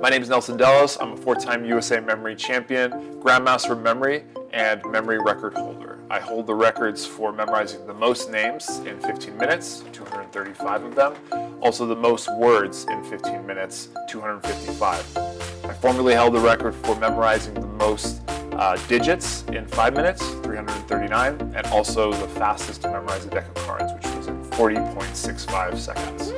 My name is Nelson Dellis. I'm a four-time USA Memory Champion, Grandmaster of Memory, and Memory Record holder. I hold the records for memorizing the most names in 15 minutes, 235 of them. Also the most words in 15 minutes, 255. I formerly held the record for memorizing the most digits in 5 minutes, 339, and also the fastest to memorize a deck of cards, which was in 40.65 seconds.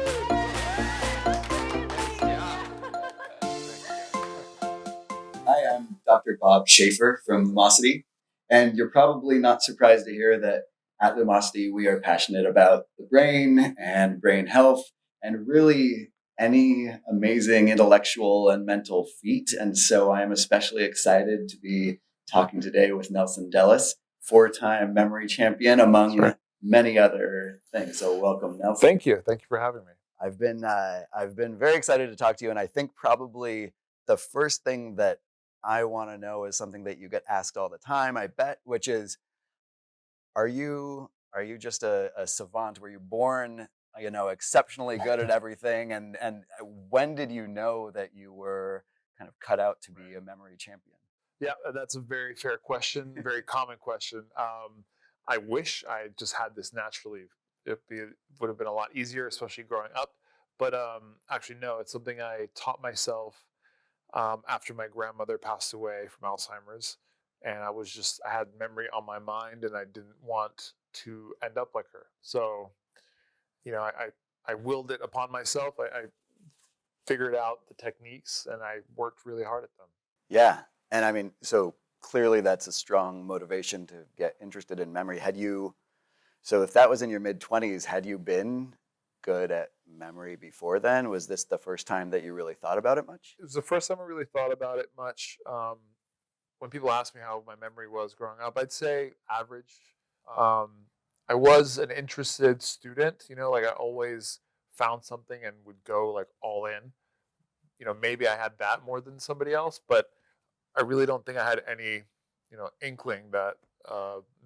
Hi, I'm Dr. Bob Schafer from Lumosity, and you're probably not surprised to hear that at Lumosity we are passionate about the brain and brain health and really any amazing intellectual and mental feat. And so I am especially excited to be talking today with Nelson Dellis, four-time memory champion, among many other things. So welcome, Nelson. Thank you. Thank you for having me. I've been very excited to talk to you, and I think probably the first thing that I want to know is something that you get asked all the time, I bet, which is, are you just a savant? Were you born, exceptionally good at everything? And when did you know that you were kind of cut out to be a memory champion? Yeah, that's a very fair question, very common question. I wish I just had this naturally. It would have been a lot easier, especially growing up. But actually, no, it's something I taught myself after my grandmother passed away from Alzheimer's. And I had memory on my mind and I didn't want to end up like her. So, I willed it upon myself. I figured out the techniques and I worked really hard at them. Yeah. And I mean, so clearly that's a strong motivation to get interested in memory. So if that was in your mid-20s, had you been good at memory before then? Was this the first time that you really thought about it much? It was the first time I really thought about it much. When people ask me how my memory was growing up, I'd say average. I was an interested student, like I always found something and would go like all in. Maybe I had that more than somebody else, but I really don't think I had any, inkling that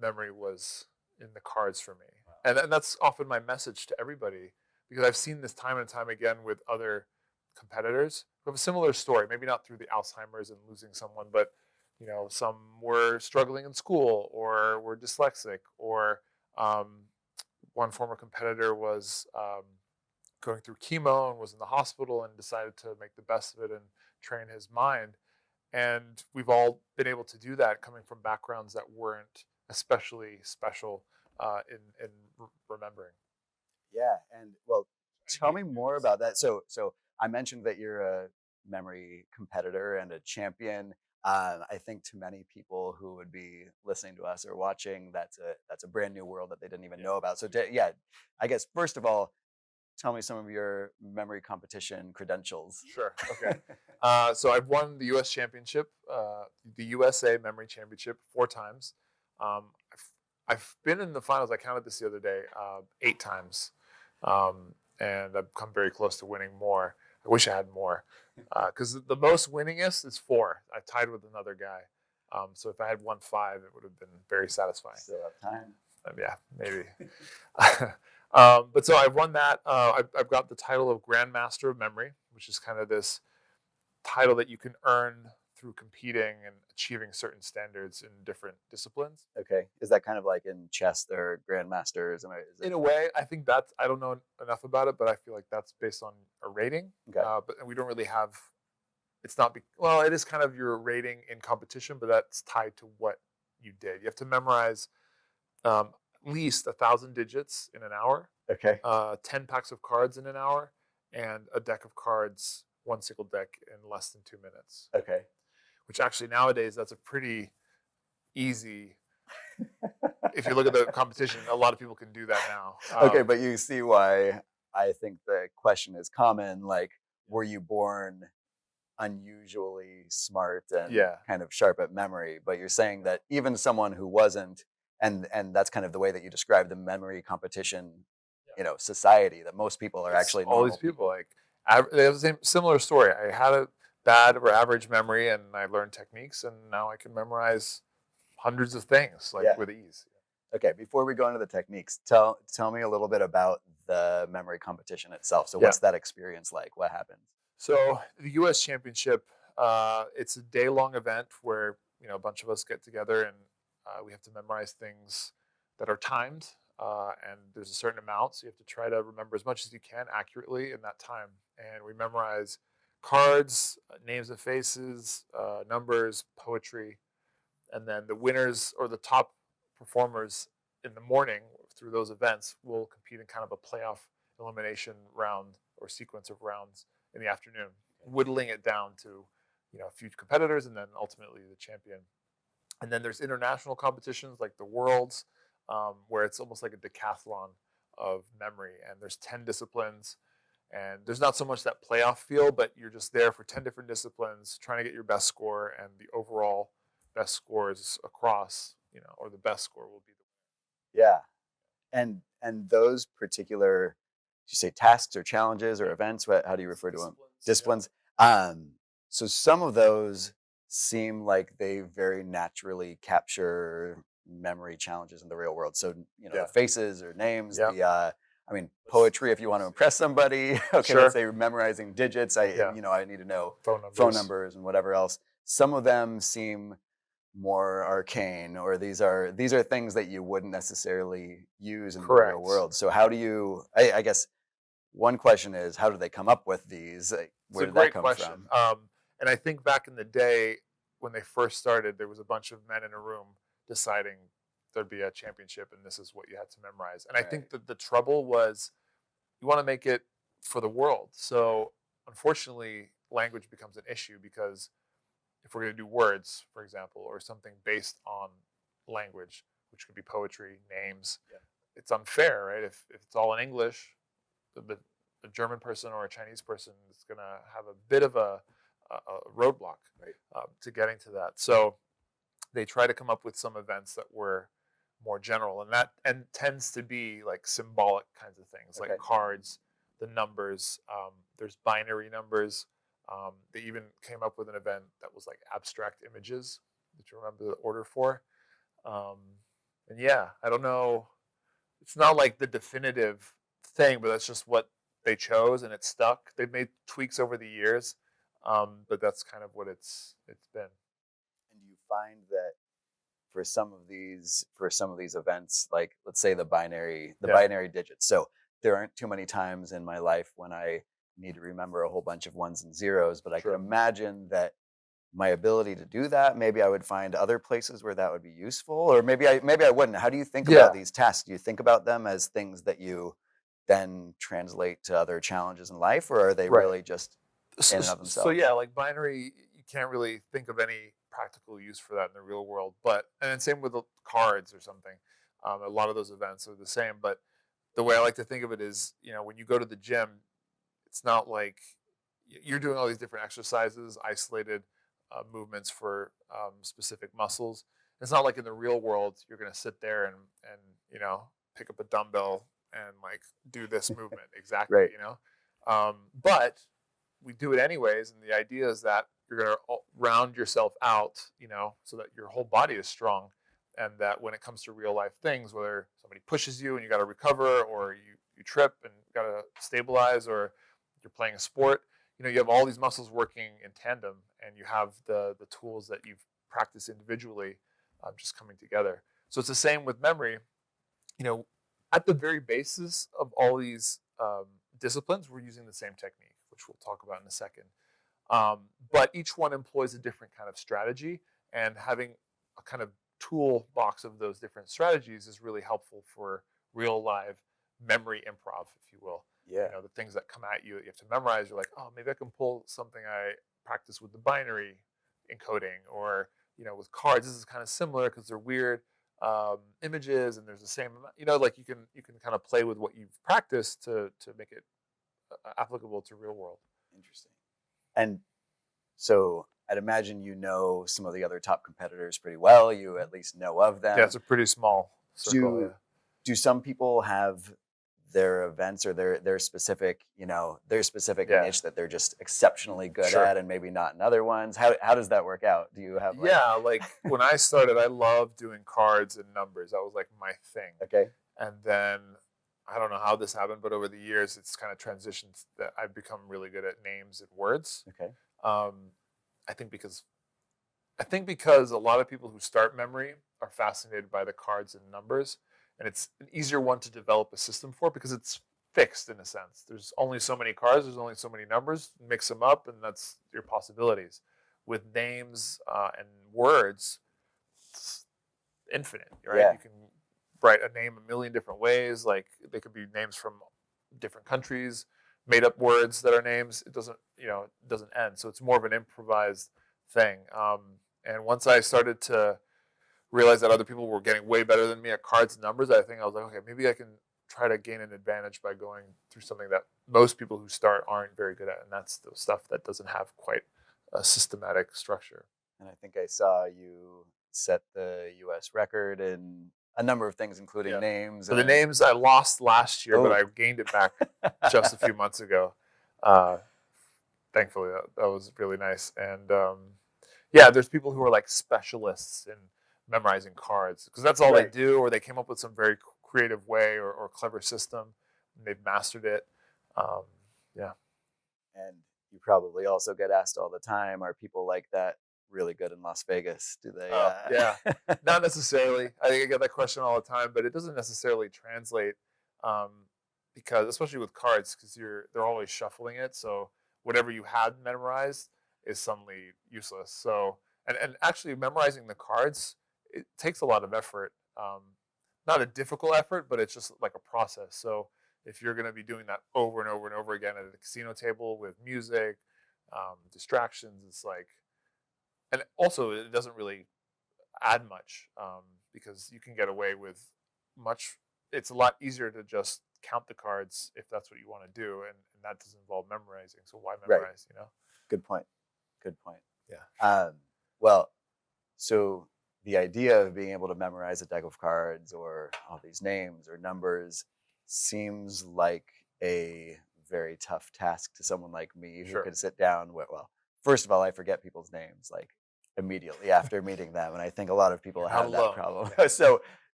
memory was in the cards for me. And that's often my message to everybody, because I've seen this time and time again with other competitors who have a similar story, maybe not through the Alzheimer's and losing someone, but some were struggling in school or were dyslexic, or one former competitor was going through chemo and was in the hospital and decided to make the best of it and train his mind. And we've all been able to do that coming from backgrounds that weren't especially special in remembering. Yeah, and well, tell me more about that. So I mentioned that you're a memory competitor and a champion. I think to many people who would be listening to us or watching, that's a brand new world that they didn't even know about. So I guess first of all, tell me some of your memory competition credentials. Sure. Okay. So I've won the U.S. Championship, the USA Memory Championship 4 times. I've been in the finals. I counted this the other day, 8 times. And I've come very close to winning more. I wish I had more, because the most winningest is 4. I tied with another guy. So if I had won 5, it would have been very satisfying. Still have time. Yeah, maybe. But so I've won that. I've got the title of Grandmaster of Memory, which is kind of this title that you can earn through competing and achieving certain standards in different disciplines. Okay. Is that kind of like in chess, there are grandmasters? In a way, I think I don't know enough about it, but I feel like that's based on a rating. Okay. But we don't really have, it is kind of your rating in competition, but that's tied to what you did. You have to memorize at least 1,000 digits in an hour. Okay. 10 packs of cards in an hour, and a deck of cards, one single deck, in less than 2 minutes. Okay. Which actually nowadays, that's a pretty easy. If you look at the competition, a lot of people can do that now. Okay, but you see why I think the question is common. Like, were you born unusually smart and kind of sharp at memory? But you're saying that even someone who wasn't, and that's kind of the way that you describe the memory competition, society, that most people are actually normal. All these people they have the same similar story. I had a bad or average memory, and I learned techniques, and now I can memorize hundreds of things with ease. Okay, before we go into the techniques, tell me a little bit about the memory competition itself. So what's that experience like? What happens? So the U.S. Championship, it's a day-long event where a bunch of us get together and we have to memorize things that are timed, and there's a certain amount, so you have to try to remember as much as you can accurately in that time. And we memorize cards, names of faces, numbers, poetry, and then the winners or the top performers in the morning through those events will compete in kind of a playoff elimination round or sequence of rounds in the afternoon, whittling it down to a few competitors and then ultimately the champion. And then there's international competitions like the Worlds, where it's almost like a decathlon of memory, and there's 10 disciplines. And there's not so much that playoff feel, but you're just there for 10 different disciplines, trying to get your best score, and the overall best scores across, or the best score will be the Yeah. And those particular, did you say tasks or challenges or events? How do you refer to them? Disciplines. So some of those seem like they very naturally capture memory challenges in the real world. So Yeah. the faces or names, Yeah. poetry if you want to impress somebody. Okay, Sure. let's say memorizing digits. I need to know phone numbers and whatever else. Some of them seem more arcane, or these are things that you wouldn't necessarily use in the real Correct. world. So how do you? I guess one question is, how do they come up with these? Where did that come question. from? And I think back in the day when they first started, there was a bunch of men in a room deciding there'd be a championship and this is what you had to memorize. And I think that the trouble was you want to make it for the world. So unfortunately, language becomes an issue because if we're going to do words, for example, or something based on language, which could be poetry, names, it's unfair, right? If it's all in English, a German person or a Chinese person is going to have a bit of a roadblock to getting to that. So they try to come up with some events that were more general, and tends to be like symbolic kinds of things, like cards, the numbers. There's binary numbers. They even came up with an event that was like abstract images that you remember the order for. And yeah, I don't know. It's not like the definitive thing, but that's just what they chose, and it stuck. They've made tweaks over the years, but that's kind of what it's been. And you find that for some of these events, like let's say the binary digits. So there aren't too many times in my life when I need to remember a whole bunch of ones and zeros, but I can imagine that my ability to do that, maybe I would find other places where that would be useful, or maybe I wouldn't. How do you think about these tasks? Do you think about them as things that you then translate to other challenges in life, or are they really just in and of themselves? So yeah, like binary, you can't really think of any practical use for that in the real world. And then same with the cards or something. A lot of those events are the same, but the way I like to think of it is, when you go to the gym, it's not like you're doing all these different exercises, isolated movements for specific muscles. It's not like in the real world you're going to sit there and pick up a dumbbell and like do this movement exactly. But we do it anyways, and the idea is that you're going to round yourself out, so that your whole body is strong, and that when it comes to real life things, whether somebody pushes you and you got to recover, or you trip and got to stabilize, or you're playing a sport, you have all these muscles working in tandem, and you have the tools that you've practiced individually just coming together. So it's the same with memory. At the very basis of all these disciplines, we're using the same technique, which we'll talk about in a second. But each one employs a different kind of strategy, and having a kind of toolbox of those different strategies is really helpful for real live memory improv, if you will. The things that come at you that you have to memorize, you're like, oh, maybe I can pull something I practice with the binary encoding, or with cards, this is kind of similar because they're weird images and there's the same amount, like you can kind of play with what you've practiced to make it applicable to real world. Interesting. And so I'd imagine some of the other top competitors pretty well. You at least know of them. Yeah, it's a pretty small circle. Do some people have their events or their specific niche that they're just exceptionally good at, and maybe not in other ones? How does that work out? Do you have like when I started, I loved doing cards and numbers. That was like my thing. Okay. And then I don't know how this happened, but over the years, it's kind of transitioned that I've become really good at names and words. Okay. Um, I think because a lot of people who start memory are fascinated by the cards and numbers, and it's an easier one to develop a system for because it's fixed in a sense. There's only so many cards, there's only so many numbers. Mix them up, and that's your possibilities. With names and words, it's infinite, right? Yeah. You can write a name a million different ways. Like they could be names from different countries, made up words that are names. It doesn't, it doesn't end. So it's more of an improvised thing. And once I started to realize that other people were getting way better than me at cards and numbers, I think I was like, okay, maybe I can try to gain an advantage by going through something that most people who start aren't very good at, and that's the stuff that doesn't have quite a systematic structure. And I think I saw you set the U.S. record in a number of things, including names. So the names I lost last year, but I gained it back just a few months ago. Thankfully, that was really nice. And there's people who are like specialists in memorizing cards because that's all they do, or they came up with some very creative way or clever system, and they've mastered it. And you probably also get asked all the time, are people like that really good in Las Vegas? Do they? Yeah, not necessarily. I think I get that question all the time, but it doesn't necessarily translate because, especially with cards, because they're always shuffling it. So whatever you had memorized is suddenly useless. So and actually memorizing the cards, it takes a lot of effort. Not a difficult effort, but it's just like a process. So if you're going to be doing that over and over and over again at a casino table with music, distractions, it's like, and also it doesn't really add much because you can get away with much. It's a lot easier to just count the cards if that's what you want to do, and that doesn't involve memorizing. So why memorize? Good point. Yeah. Well, so the idea of being able to memorize a deck of cards or all these names or numbers seems like a very tough task to someone like me who could sit down with, well, first of all, I forget people's names like immediately after meeting them, and I think a lot of people have that problem.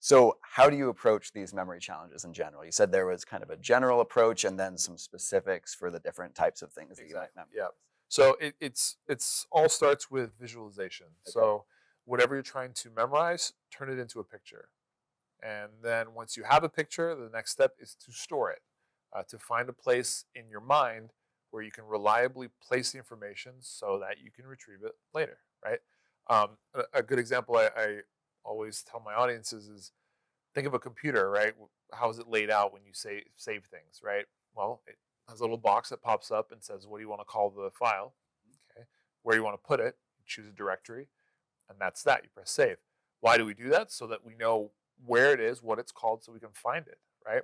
So how do you approach these memory challenges in general? You said there was kind of a general approach and then some specifics for the different types of things that you might memorize. Yeah. So it's all starts with visualization. Okay. So whatever you're trying to memorize, turn it into a picture. And then once you have a picture, the next step is to store it, to find a place in your mind where you can reliably place the information so that you can retrieve it later, right? A good example I always tell my audiences is think of a computer, right? How is it laid out when you save things, right? Well, it has a little box that pops up and says, what do you want to call the file? Okay. Where you want to put it, you choose a directory, and that's that. You press save. Why do we do that? So that we know where it is, what it's called, so we can find it, right?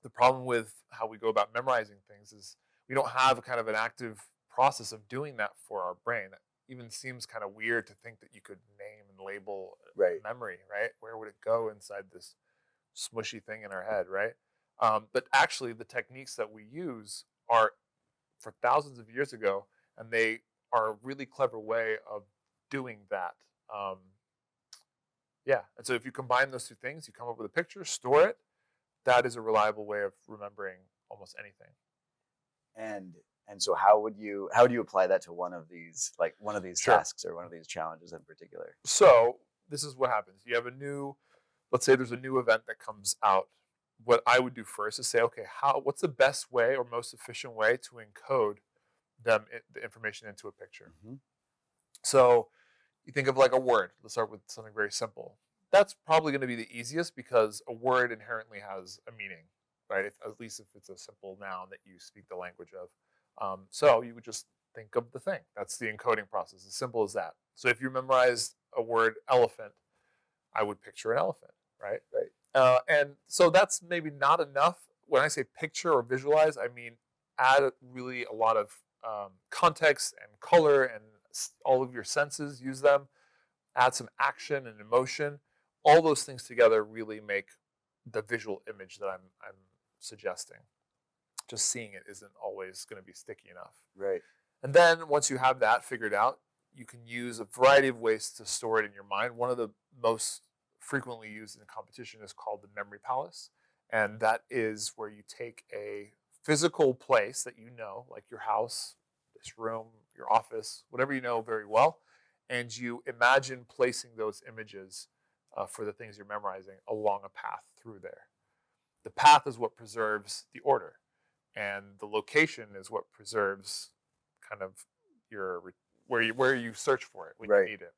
The problem with how we go about memorizing things is we don't have a kind of an active process of doing that for our brain. That even seems kind of weird to think that you could name and label memory, right? Where would it go inside this smushy thing in our head, right? But actually, the techniques that we use are for thousands of years ago, and they are a really clever way of doing that. And so if you combine those two things, you come up with a picture, store it. That is a reliable way of remembering almost anything. And so how do you apply that to one of these tasks or one of these challenges in particular? So this is what happens. You have let's say there's a new event that comes out. What I would do first is say, okay, what's the best way or most efficient way to encode the information into a picture? Mm-hmm. So you think of like a word. Let's start with something very simple. That's probably going to be the easiest because a word inherently has a meaning, right? At least if it's a simple noun that you speak the language of. So you would just think of the thing. That's the encoding process, as simple as that. So if you memorized a word elephant, I would picture an elephant, right? And so that's maybe not enough. When I say picture or visualize, I mean add really a lot of context and color and all of your senses, use them, add some action and emotion. All those things together really make the visual image that I'm suggesting. Just seeing it isn't always going to be sticky enough. Right. And then once you have that figured out, you can use a variety of ways to store it in your mind. One of the most frequently used in competition is called the memory palace. And that is where you take a physical place that you know, like your house, this room, your office, whatever you know very well, and you imagine placing those images for the things you're memorizing along a path through there. The path is what preserves the order, and the location is what preserves kind of your where you search for it when you Right. need it.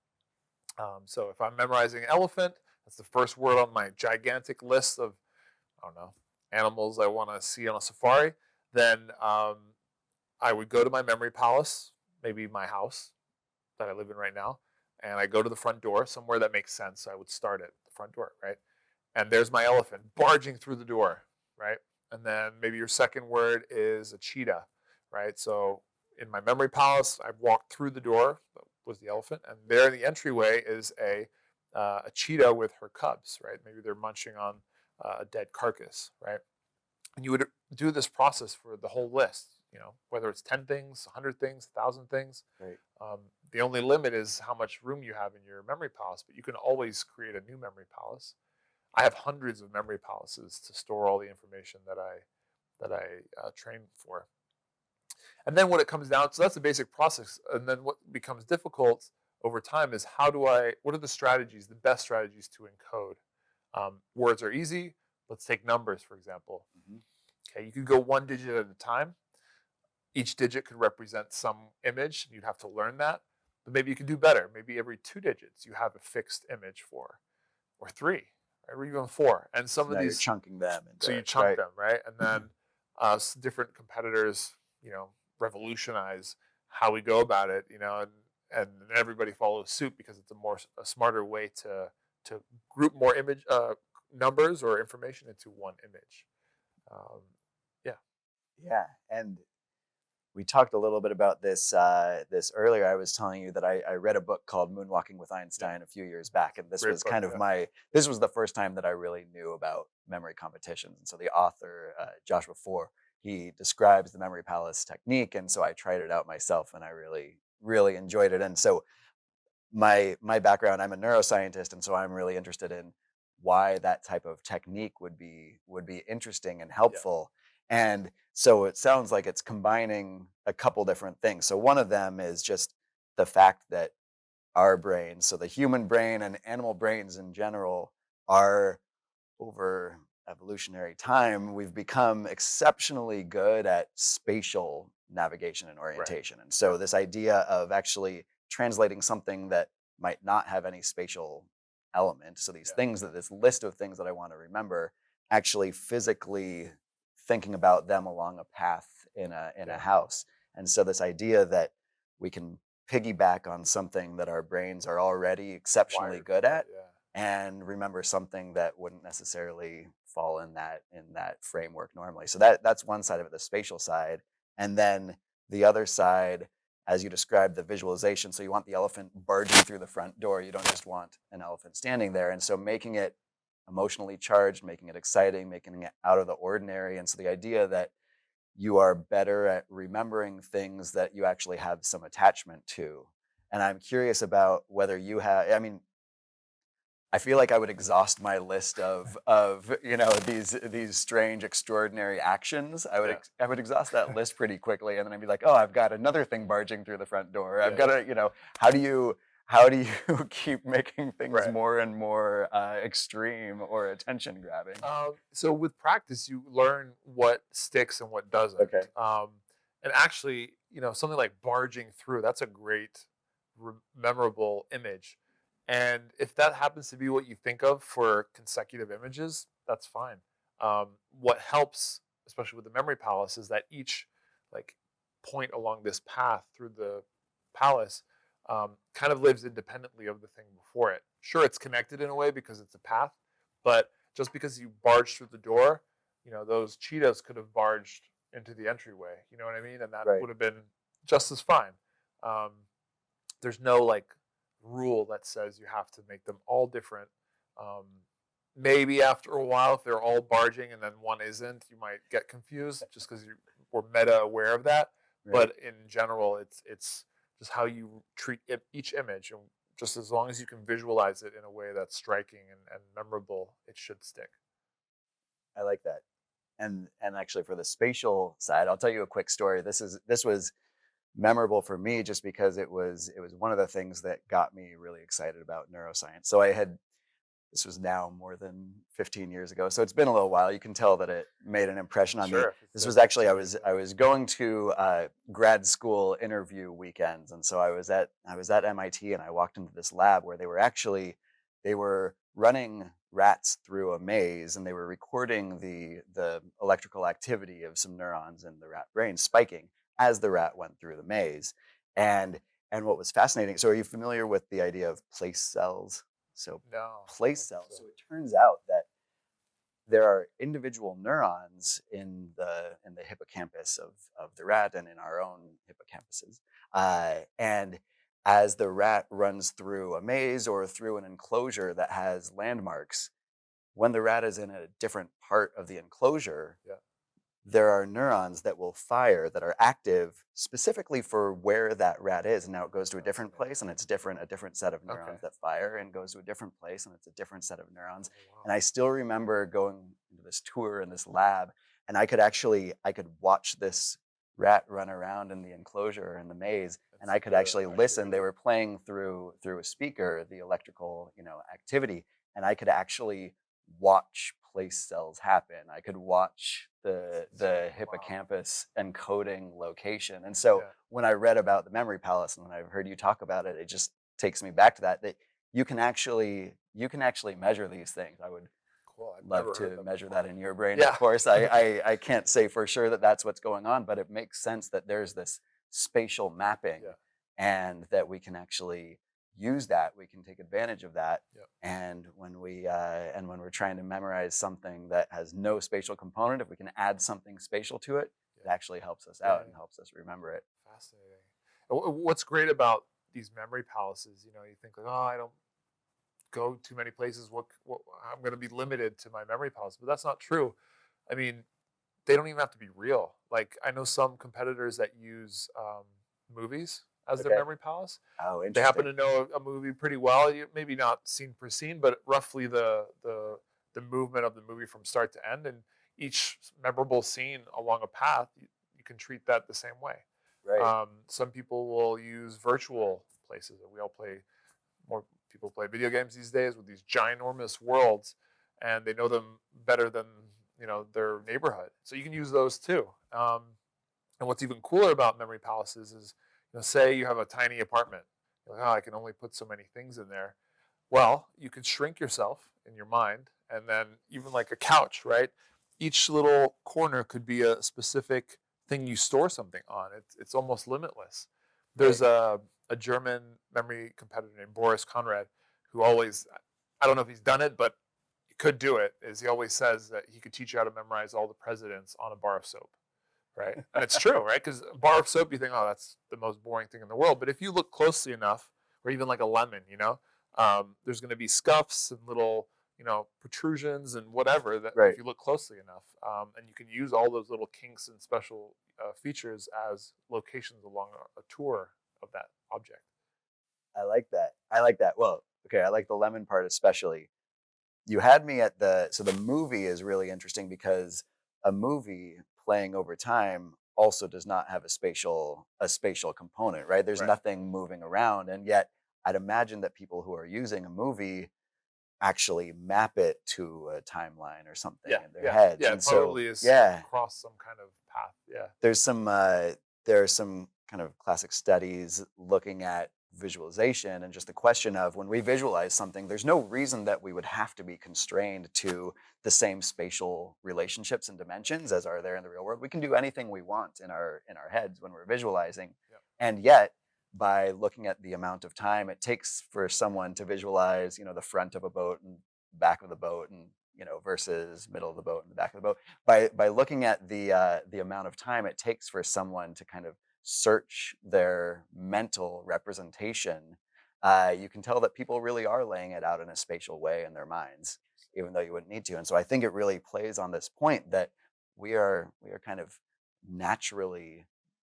So if I'm memorizing elephant, that's the first word on my gigantic list of, I don't know, animals I want to see on a safari. Then I would go to my memory palace, maybe my house that I live in right now, and I go to the front door, somewhere that makes sense. So I would start at the front door, right? And there's my elephant barging through the door, right? And then maybe your second word is a cheetah, right? So in my memory palace, I walked through the door, that was the elephant, and there in the entryway is a cheetah with her cubs, right? Maybe they're munching on a dead carcass, right? And you would do this process for the whole list, whether it's 10 things, 100 things, 1,000 things. Right. The only limit is how much room you have in your memory palace, but you can always create a new memory palace. I have hundreds of memory palaces to store all the information that I train for. And then when it comes down, so that's the basic process. And then what becomes difficult over time is what are the strategies, the best strategies to encode? Words are easy. Let's take numbers, for example. Mm-hmm. Okay, you could go one digit at a time. Each digit could represent some image. You'd have to learn that. But maybe you could do better. Maybe every 2 digits you have a fixed image for, or 3, right? Or even 4. And some So of now you're these, chunking them into so you it, chunk right? them, right? And then different competitors, revolutionize how we go about it, and everybody follows suit because it's a smarter way to group more image numbers or information into one image. Yeah. Yeah, and we talked a little bit about this earlier. I was telling you that I read a book called Moonwalking with Einstein a few years back, and this Great was book, kind of this was the first time that I really knew about memory competitions. And so the author, Joshua Foer, he describes the memory palace technique, and so I tried it out myself, and I really enjoyed it. And so my background, I'm a neuroscientist, and so I'm really interested in why that type of technique would be interesting and helpful. And so it sounds like it's combining a couple different things. So one of them is just the fact that our brains, so the human brain and animal brains in general, are over evolutionary time, we've become exceptionally good at spatial navigation and Right. orientation. And so this idea of actually translating something that might not have any spatial element, so these things, that this list of things that I want to remember, actually physically thinking about them along a path in a house. And so this idea that we can piggyback on something that our brains are already exceptionally Wired good for at it, yeah. and remember something that wouldn't necessarily fall in that framework normally. So that's one side of it, the spatial side. And then the other side, as you described, the visualization. So you want the elephant barging through the front door. You don't just want an elephant standing there. And so making it emotionally charged, making it exciting, making it out of the ordinary. And so the idea that you are better at remembering things that you actually have some attachment to. And I'm curious about whether you have, I mean, I feel like I would exhaust my list of these strange, extraordinary actions. Yeah. I would exhaust that list pretty quickly, and then I'd be like, oh, I've got another thing barging through the front door. I've got to, how do you keep making things Right. more and more extreme or attention grabbing? So with practice, you learn what sticks and what doesn't. Okay. And actually, something like barging through, that's a great, memorable image. And if that happens to be what you think of for consecutive images, that's fine. What helps, especially with the memory palace, is that each like point along this path through the palace kind of lives independently of the thing before it. Sure, it's connected in a way because it's a path, but just because you barged through the door, those cheetahs could have barged into the entryway. You know what I mean? And that Right. would have been just as fine. Um, there's no like rule that says you have to make them all different. Um, Maybe after a while, if they're all barging and then one isn't, you might get confused just because you were meta aware of that. Right. But in general, it's just how you treat each image, and just as long as you can visualize it in a way that's striking and memorable, it should stick. I like that. And actually for the spatial side, I'll tell you a quick story. This was memorable for me just because it was one of the things that got me really excited about neuroscience. So this was now more than 15 years ago. So it's been a little while. You can tell that it made an impression on me. Sure. This was actually I was going to grad school interview weekends, and so I was at MIT, and I walked into this lab where they were running rats through a maze, and they were recording the electrical activity of some neurons in the rat brain spiking as the rat went through the maze. And and what was fascinating. So are you familiar with the idea of place cells? So No. place cells. So it turns out that there are individual neurons in the hippocampus of the rat and in our own hippocampuses. And as the rat runs through a maze or through an enclosure that has landmarks, when the rat is in a different part of the enclosure, Yeah. there are neurons that will fire that are active specifically for where that rat is. And now it goes to a different place and it's a different set of neurons Okay. that fire, and goes to a different place and it's a different set of neurons. Oh, And wow. I still remember going into this tour in this lab, and I could watch this rat run around in the enclosure in the maze, and I It's could the actually listen. They activity. were playing through a speaker the electrical, activity, and I could actually watch place cells happen. I could watch the Wow. hippocampus encoding location. And so Yeah. when I read about the memory palace and when I've heard you talk about it, it just takes me back to that you can actually measure these things. I would Cool. I've love never heard to that measure before. that in your brain. Of Yeah. course, I can't say for sure that that's what's going on, but it makes sense that there's this spatial mapping, Yeah. and that we can actually use that. We can take advantage of that. Yep. And when we're trying to memorize something that has no spatial component, if we can add something spatial to it, it Yeah. actually helps us Yeah. out and helps us remember it. Fascinating. What's great about these memory palaces? You think like, oh, I don't go too many places. What I'm going to be limited to my memory palace, but that's not true. I mean, they don't even have to be real. Like I know some competitors that use movies as their Okay. memory palace. Oh, They happen interesting. to know a movie pretty well. Maybe not scene per scene, but roughly the movement of the movie from start to end, and each memorable scene along a path. You can treat that the same way. Right. Some people will use virtual places. We all play more people play video games these days with these ginormous worlds, and they know them better than their neighborhood. So you can use those too. And what's even cooler about memory palaces is, say you have a tiny apartment. You're like, oh, I can only put so many things in there. Well, you can shrink yourself in your mind, and then even like a couch, right? Each little corner could be a specific thing you store something on. It's almost limitless. There's Right. a German memory competitor named Boris Conrad who always, I don't know if he's done it, but he could do it. Is he always says that he could teach you how to memorize all the presidents on a bar of soap, right? And it's true, right? Because a bar of soap, you think, oh, that's the most boring thing in the world. But if you look closely enough, or even like a lemon, there's going to be scuffs and little, protrusions and whatever that Right. if you look closely enough, and you can use all those little kinks and special features as locations along a tour of that object. I like that. I like that. Well, okay, I like the lemon part especially. You had me at the movie is really interesting because a movie playing over time also does not have a spatial component, right? There's Right. nothing moving around, and yet I'd imagine that people who are using a movie actually map it to a timeline or something Yeah, in their yeah, heads. yeah. And It so, probably is yeah, across some kind of path. Yeah, there are some kind of classic studies looking at visualization and just the question of when we visualize something, there's no reason that we would have to be constrained to the same spatial relationships and dimensions as are there in the real world. We can do anything we want in our heads when we're visualizing. yeah, And yet, by looking at the amount of time it takes for someone to visualize, the front of a boat and back of the boat, and versus middle of the boat and the back of the boat, by looking at the amount of time it takes for someone to kind of search their mental representation, you can tell that people really are laying it out in a spatial way in their minds, even though you wouldn't need to. And so I think it really plays on this point that we are kind of naturally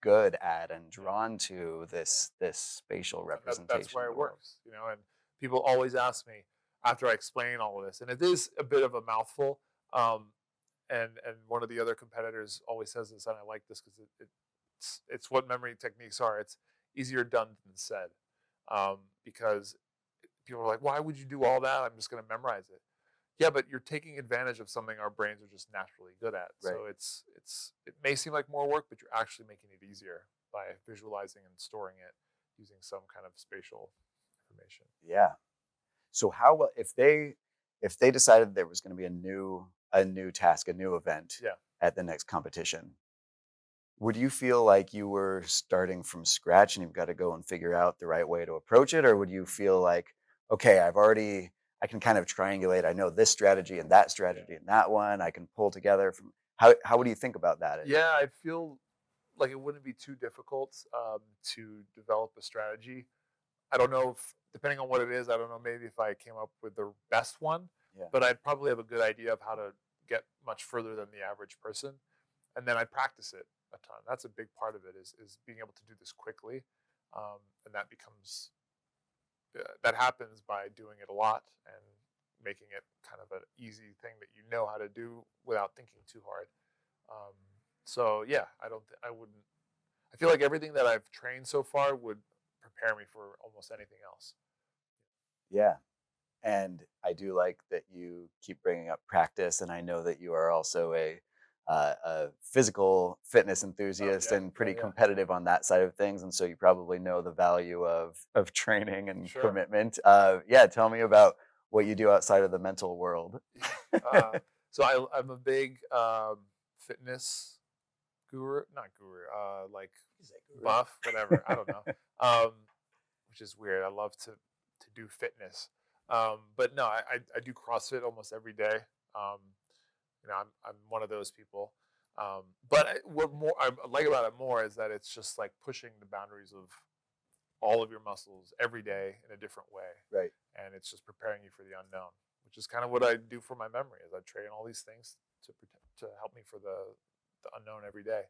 good at and yeah. drawn to this spatial And that's representation why of it the world. works. And people always ask me after I explain all of this, and it is a bit of a mouthful. Um, and one of the other competitors always says this, and I like this because it's what memory techniques are. It's easier done than said, because people are like, why would you do all that? I'm just going to memorize it. Yeah, but you're taking advantage of something our brains are just naturally good at. Right. So it may seem like more work, but you're actually making it easier by visualizing and storing it using some kind of spatial information. Yeah. So how if they decided there was going to be a new task, a new event Yeah. at the next competition, would you feel like you were starting from scratch and you've got to go and figure out the right way to approach it? Or would you feel like, okay, I can kind of triangulate. I know this strategy and that strategy and that one. I can pull together from how would you think about that? Yeah, I feel like it wouldn't be too difficult to develop a strategy. I don't know if, depending on what it is, I don't know, maybe if I came up with the best one, Yeah. but I'd probably have a good idea of how to get much further than the average person. And then I'd practice it a ton. That's a big part of it is being able to do this quickly. And that becomes, that happens by doing it a lot and making it kind of an easy thing that you know how to do without thinking too hard. Um, so yeah, I wouldn't, I feel like everything that I've trained so far would prepare me for almost anything else. Yeah. And I do like that you keep bringing up practice. And I know that you are also a physical fitness enthusiast Yeah, and pretty yeah. competitive on that side of things. And so you probably know the value of training and Sure. commitment. Yeah. Tell me about what you do outside of the mental world. So I'm a big fitness guru, not guru, like buff, whatever. I don't know. Um, which is weird. I love to do fitness, but no, I do CrossFit almost every day. Um, I'm one of those people. But what more I like about it more is that it's just like pushing the boundaries of all of your muscles every day in a different way, Right. and it's just preparing you for the unknown, which is kind of what I do for my memory. Is I train all these things to help me for the unknown every day.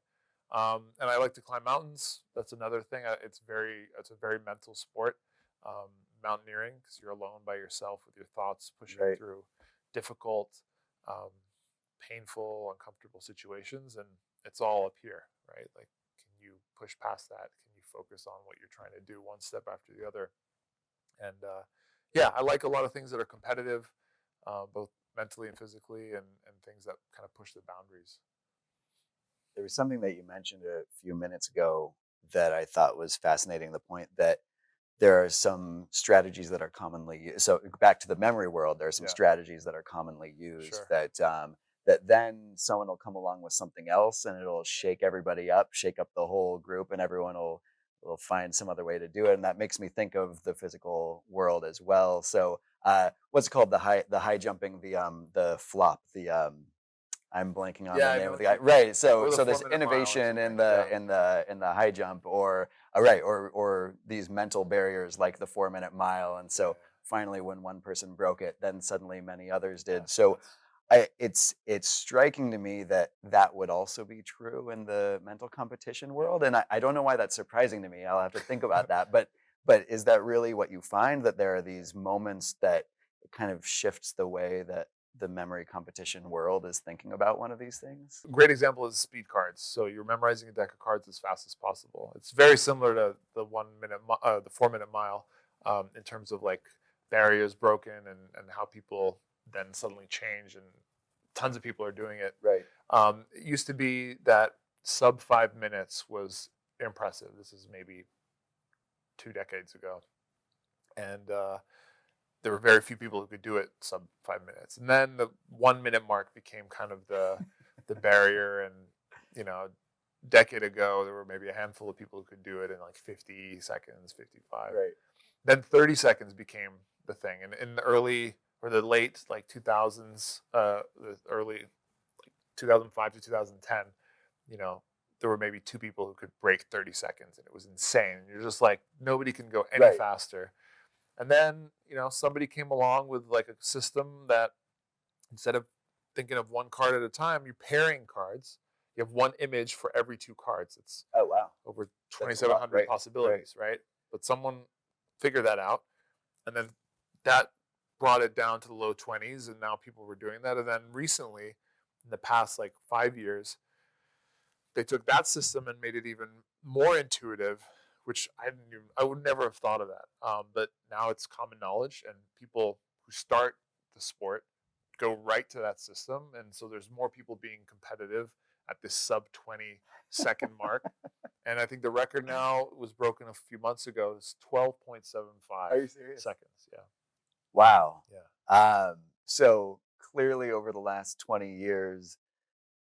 And I like to climb mountains. That's another thing. It's a very mental sport, mountaineering, because you're alone by yourself with your thoughts, pushing Right. through difficult, um, painful, uncomfortable situations, and it's all up here, right? Like, can you push past that? Can you focus on what you're trying to do, one step after the other? And yeah, I like a lot of things that are competitive, both mentally and physically, and things that kind of push the boundaries. There was something that you mentioned a few minutes ago that I thought was fascinating. The point that there are some strategies that are commonly used. So back to the memory world, there are some Yeah. strategies that are commonly used Sure. that then someone will come along with something else and it'll shake everybody up, shake up the whole group, and everyone will find some other way to do it. And that makes me think of the physical world as well. So what's it called, the high jumping, the flop, I'm blanking on Yeah, the I name know of the guy. Right. So or the so this 4 minute mile or innovation something. Yeah. in the high jump, or right, or these mental barriers like the 4 minute mile. And so finally, when one person broke it, then suddenly many others did. Yeah, So it's striking to me that that would also be true in the mental competition world. And I don't know why that's surprising to me. I'll have to think about that. But is that really what you find, that there are these moments that it kind of shifts the way that the memory competition world is thinking about one of these things? Great example is speed cards. So you're memorizing a deck of cards as fast as possible. It's very similar to the the 4 minute mile, in terms of like barriers broken and how people then suddenly change, and tons of people are doing it. Right. It used to be that sub 5 minutes was impressive. This is maybe 2 decades ago, and there were very few people who could do it sub 5 minutes. And then the 1 minute mark became kind of the barrier. And decade ago there were maybe a handful of people who could do it in like 50 seconds, 55. Right. Then 30 seconds became the thing. And in the early or the late like 2000s, the early like 2005 to 2010, there were maybe two people who could break 30 seconds, and it was insane. And you're just like, nobody can go any Right. faster. And then, somebody came along with like a system that instead of thinking of one card at a time, you're pairing cards. You have one image for every two cards. It's Oh wow. over That's a lot. 2,700 Right. possibilities, right? But someone figured that out, and then that brought it down to the low 20s, and now people were doing that. And then recently, in the past like 5 years, they took that system and made it even more intuitive, which I would never have thought of that. But now it's common knowledge, and people who start the sport go right to that system, and so there's more people being competitive at this sub 20-second mark. And I think the record now was broken a few months ago. It's 12.75 Are you serious? seconds. Yeah. Wow. Yeah. So clearly over the last 20 years,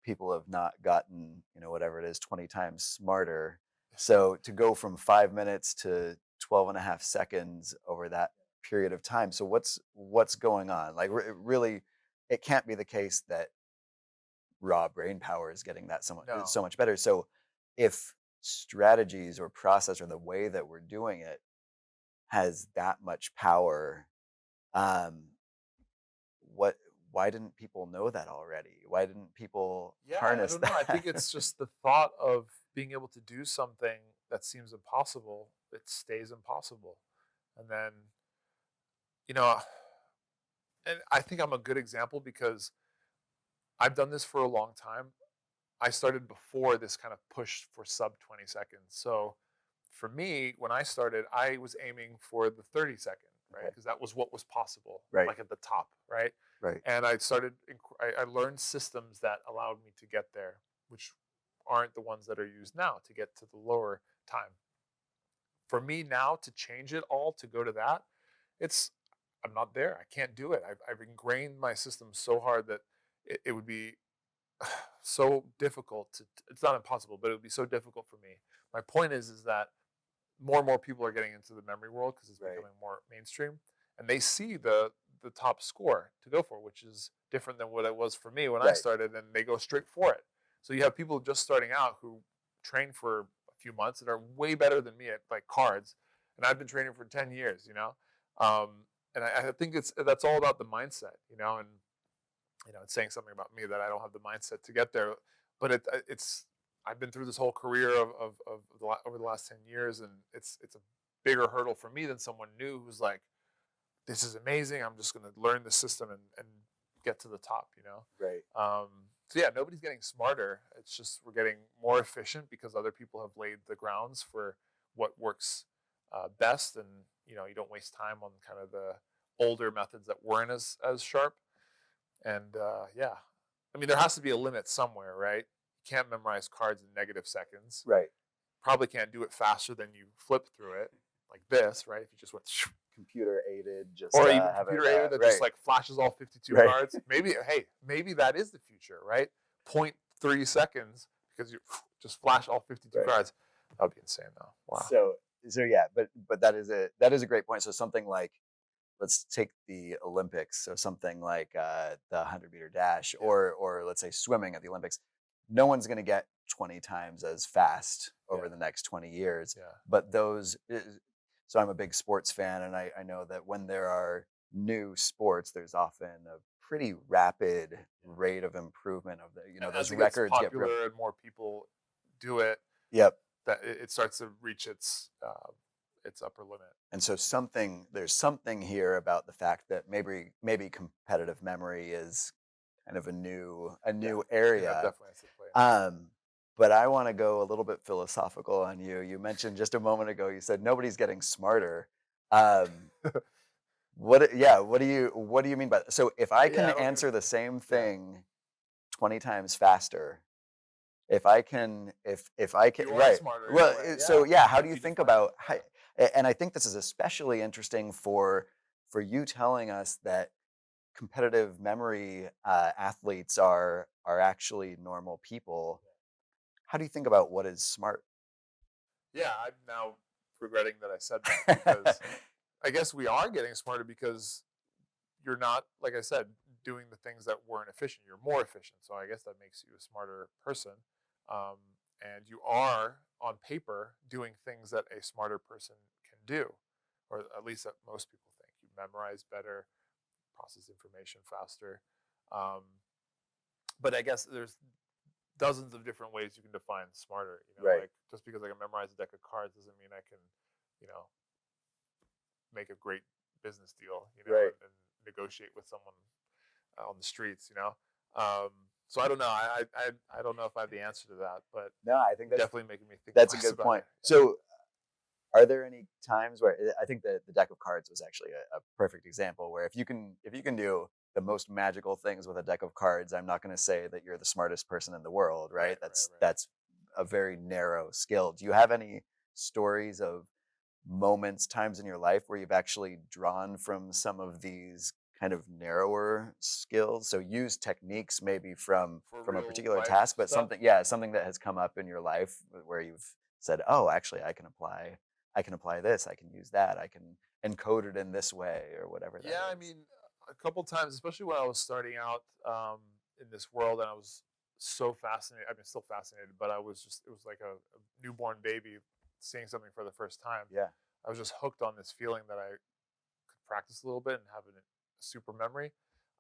people have not gotten, whatever it is, 20 times smarter. So to go from 5 minutes to 12 and a half seconds over that period of time. So what's going on? Like really, it can't be the case that raw brain power is getting that No. so much better. So if strategies or process or the way that we're doing it has that much power, um, what why didn't people know that already? Why didn't people Yeah, I harness don't know. I that? think it's just the thought of being able to do something that seems impossible, it stays impossible. And then, you know, and I think I'm a good example because I've done this for a long time. I started before this kind of push for sub 20 seconds. So for me, when I started, I was aiming for the 30-second, right? Okay. Because that was what was possible, Right. like at the top, right? Right. And I learned systems that allowed me to get there, which aren't the ones that are used now to get to the lower time. For me now to change it all to go to that, I'm not there. I can't do it. I've ingrained my system so hard that it would be so difficult it's not impossible, but it would be so difficult for me. My point is that more and more people are getting into the memory world because it's Right. becoming more mainstream, and they see the top score to go for, which is different than what it was for me when I Right. started, and they go straight for it. So you have people just starting out who train for a few months and are way better than me at like cards, and I've been training for 10 years, and I think that's all about the mindset, and it's saying something about me that I don't have the mindset to get there. But it's I've been through this whole career over the last 10 years, and it's a bigger hurdle for me than someone new who's like, this is amazing. I'm just going to learn the system and get to the top, Right. So yeah, nobody's getting smarter. It's just we're getting more efficient because other people have laid the grounds for what works best, and you don't waste time on kind of the older methods that weren't as sharp. And yeah, I mean, there has to be a limit somewhere, right? You can't memorize cards in negative seconds. Right. Probably can't do it faster than you flip through it, like this, right? If you just went, Computer aided, just or even have computer aided that right. just like flashes all 52 Right. cards. Maybe that is the future, right? 0.3 seconds because you just flash all 52 Right. cards. That would be insane, though. Wow. So yeah, but that is a great point. So something like, let's take the Olympics. So something like the 100-meter dash, Yeah. or let's say swimming at the Olympics. No one's going to get 20 times as fast over Yeah. the next 20 years. Yeah. But so I'm a big sports fan, and I know that when there are new sports, there's often a pretty rapid rate of improvement of And those as it records gets get popular and more people do it, Yep. that it starts to reach its upper limit. And so there's something here about the fact that maybe competitive memory is kind of a new area. Yeah, definitely has to play. But I want to go a little bit philosophical on you. You mentioned just a moment ago, you said nobody's getting smarter. What do you mean by that? So if I can answer the same thing 20 times faster, if I can You are right. smarter Well, anyway, yeah. so yeah, how do you If you think define about it, and I think this is especially interesting for you telling us that competitive memory athletes are actually normal people. How do you think about what is smart? Yeah, I'm now regretting that I said that because I guess we are getting smarter because you're not, like I said, doing the things that weren't efficient. You're more efficient. So I guess that makes you a smarter person. Um, and you are, on paper, doing things that a smarter person can do, or at least that most people think. You memorize better, process information faster. Um, but I guess there's dozens of different ways you can define smarter. Right. Like just because I can memorize a deck of cards doesn't mean I can, make a great business deal, Right. and negotiate with someone on the streets. Um, So I don't know. I don't know if I have the answer to that, but No, I think definitely making me think that's a twice good about point. it. Yeah. So, are there any times where I think the deck of cards was actually a perfect example where if you can do the most magical things with a deck of cards, I'm not going to say that you're the smartest person in the world, right? Right. That's a very narrow skill. Do you have any stories of moments, times in your life where you've actually drawn from some of these kind of narrower skills? So use techniques maybe For from a real particular life task, but stuff. something, yeah, something that has come up in your life where you've said, oh, actually I can apply this, I can use that, I can encode it in this way or whatever that Yeah, I is. mean, a couple times, especially when I was starting out in this world, and I was so fascinated. I mean, still fascinated, but I was just, it was like a newborn baby seeing something for the first time. Yeah. I was just hooked on this feeling that I could practice a little bit and have a super memory.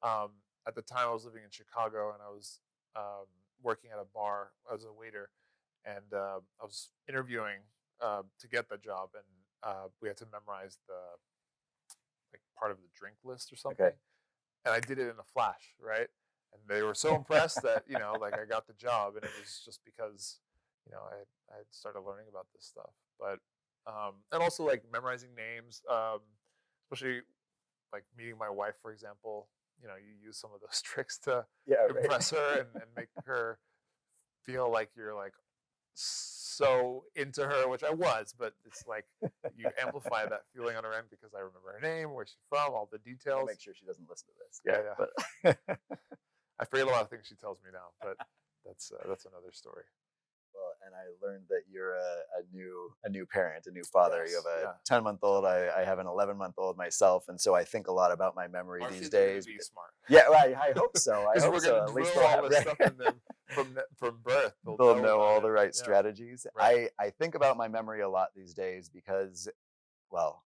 At the time, I was living in Chicago, and I was working at a bar as a waiter, and I was interviewing to get the job, and we had to memorize the like part of the drink list or Okay. something, and I did it in a flash, right? And they were so impressed that like I got the job, and it was just because I had started learning about this stuff, but and also like memorizing names, especially like meeting my wife, for example. You use some of those tricks to Yeah, right. impress her and make her feel like you're like so into her, which I was, but it's like you amplify that feeling on her end because I remember her name, where she's from, all the We'll details. make sure she doesn't listen to this. Yeah, Yeah, yeah. but I forget a lot of things she tells me now, but that's another story. well, and I learned that you're a new parent, a new father. You have Yes, a yeah. 10-month-old. I have an 11-month-old myself, and so I think a lot about my memory Our these kids are going to days. be smart Yeah, well, I hope so. I because hope we're going so. to At least drill they'll all have this right. stuff in them from birth. They'll know about all it. the right Yeah, strategies. right. I think about my memory a lot these days because, well,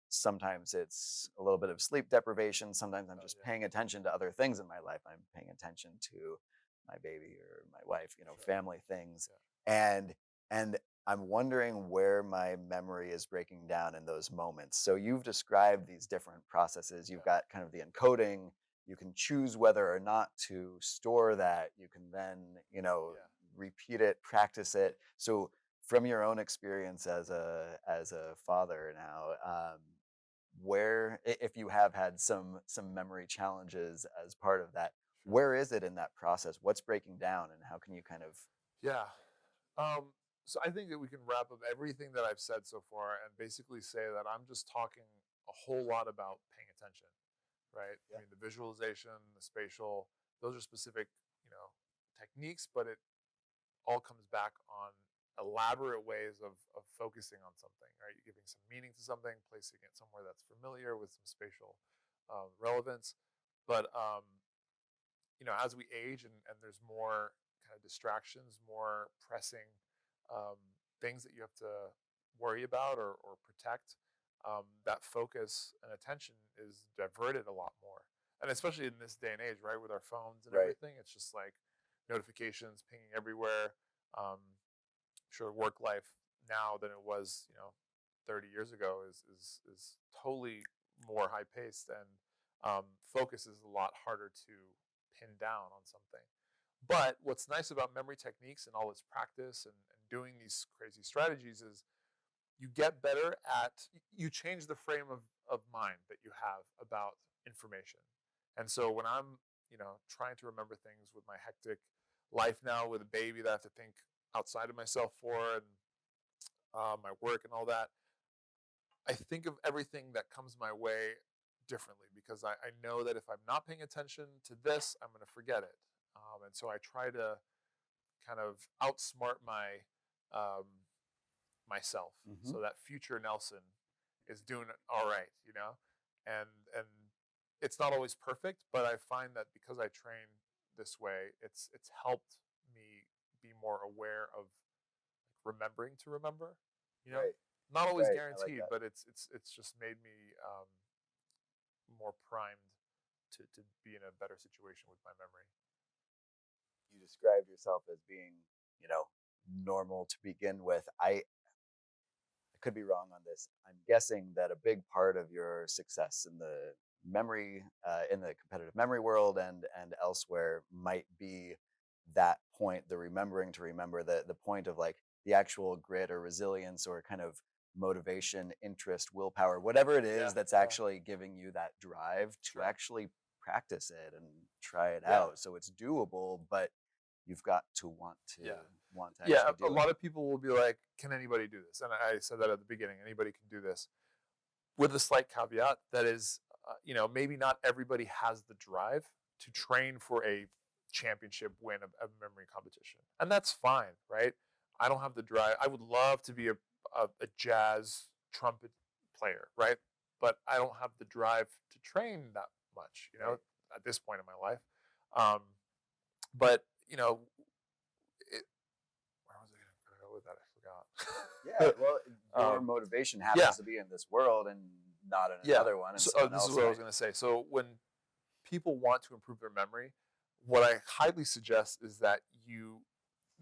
sometimes it's a little bit of sleep deprivation. Sometimes I'm just Yeah, paying attention to other things in my life. I'm paying attention to my baby or my wife, sure. family things. Yeah. And I'm wondering where my memory is breaking down in those moments. So you've described these different processes. You've got kind of the encoding. You can choose whether or not to store that. You can then, Yeah. repeat it, practice it. So from your own experience as a father now, where if you have had some memory challenges as part of that, Sure. where is it in that process? What's breaking down, and how can you kind of Yeah. So I think that we can wrap up everything that I've said so far and basically say that I'm just talking a whole lot about paying attention, right? I Yeah. mean, the visualization, the spatial, those are specific, techniques, but it all comes back on elaborate ways of focusing on something, right? You're giving some meaning to something, placing it somewhere that's familiar with some spatial relevance. But as we age and there's more kind of distractions, more pressing things that you have to worry about or protect, that focus and attention is diverted a lot more. And especially in this day and age, right, with our phones and right? everything, it's just like notifications pinging everywhere. Sure, work life now than it was, 30 years ago is totally more high paced, and focus is a lot harder to pin down on something. But what's nice about memory techniques and all its practice and doing these crazy strategies is you get better at, you change the frame of mind that you have about information. And so when I'm, trying to remember things with my hectic life now with a baby that I have to think outside of myself for, and my work and all that, I think of everything that comes my way differently because I know that if I'm not paying attention to this, I'm going to forget it. And so I try to kind of outsmart um, myself Hmm. so that future Nelson is doing all right, and it's not always perfect, but I find that because I train this way, it's helped me be more aware of remembering to remember, you know, Right, not always right. I like guaranteed, that. but it's just made me more primed to be in a better situation with my memory. You described yourself as being, you know, normal to begin with. I could be wrong on this. I'm guessing that a big part of your success in the memory in the competitive memory world and elsewhere might be that point, the remembering to remember, the point of like the actual grit or resilience or kind of motivation, interest, willpower, whatever it is that's actually giving you that drive to actually practice it and try it out. So it's doable, but you've got to want to Yeah, actually do a it. lot of people will be like, can anybody do this? And I said that at the beginning, anybody can do this, with a slight caveat that is, maybe not everybody has the drive to train for a championship win of a memory competition. And that's fine, right? I don't have the drive. I would love to be a jazz trumpet player, right? But I don't have the drive to train that much, at this point in my life. But, it, where was I going to go with that? I forgot. Yeah, well, your motivation happens to be in this world and not in another one. And so, someone this else, is what I was going to say. So when people want to improve their memory, what I highly suggest is that you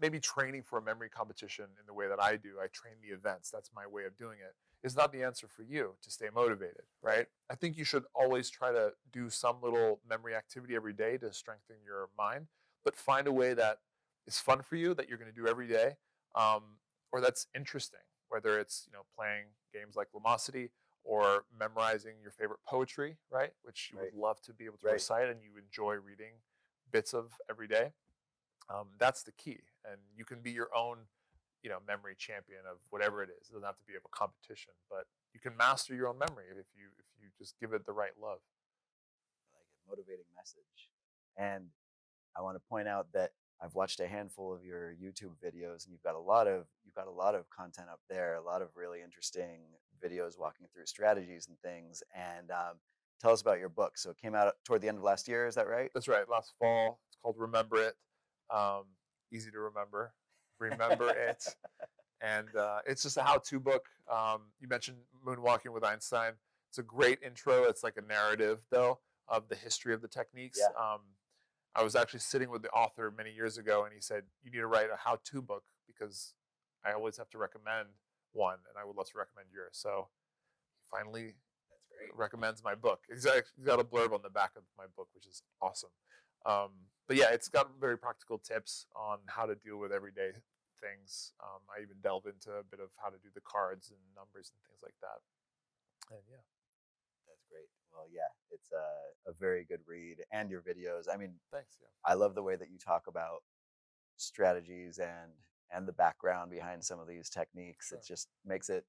maybe training for a memory competition in the way that I do. I train the events. That's my way of doing it. Is not the answer for you to stay motivated, right? I think you should always try to do some little memory activity every day to strengthen your mind, but find a way that is fun for you, that you're going to do every day, or that's interesting. Whether it's playing games like Lumosity or memorizing your favorite poetry, right? Which you would love to be able to recite and you enjoy reading bits of every day. That's the key, and you can be your own, memory champion of whatever it is. It doesn't have to be of a competition, but you can master your own memory if you just give it the right love. I like a motivating message. And I want to point out that I've watched a handful of your YouTube videos, and you've got a lot of content up there, a lot of really interesting videos walking through strategies and things. And tell us about your book. So it came out toward the end of last year, is that right? That's right. Last fall. It's called Remember It. Easy to remember. Remember It. And it's just a how-to book. You mentioned Moonwalking with Einstein. It's a great intro. It's like a narrative, though, of the history of the techniques. I was actually sitting with the author many years ago, and he said, you need to write a how-to book because I always have to recommend one, and I would love to recommend yours. So he finally recommends my book. He's got a blurb on the back of my book, which is awesome. But yeah, it's got very practical tips on how to deal with everyday things. I even delve into a bit of how to do the cards and numbers and things like that. And yeah. That's great. Well, yeah, it's a very good read, and your videos. I mean, thanks. Yeah. I love the way that you talk about strategies and the background behind some of these techniques. It just makes it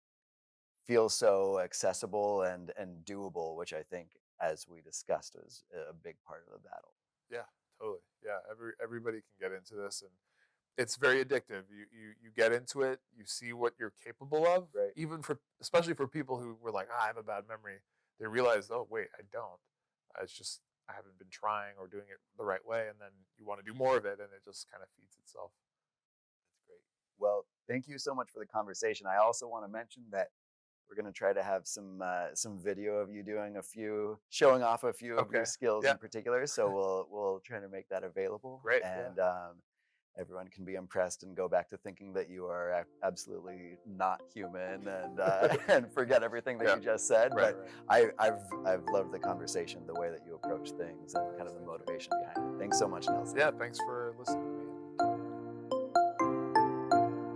feel so accessible and doable, which I think, as we discussed, is a big part of the battle. Yeah, totally. Yeah, everybody can get into this, and it's very addictive. You get into it, you see what you're capable of. Right. Even especially for people who were like, I have a bad memory. They realize, oh wait, I don't. It's just I haven't been trying or doing it the right way, and then you want to do more of it, and it just kind of feeds itself. That's great. Well, thank you so much for the conversation. I also want to mention that we're going to try to have some video of you showing off a few of your skills in particular. So we'll try to make that available. Great. And everyone can be impressed and go back to thinking that you are absolutely not human and forget everything that you just said. But I've loved the conversation, the way that you approach things, and kind of the motivation behind it. Thanks so much, Nelson. Yeah, thanks for listening.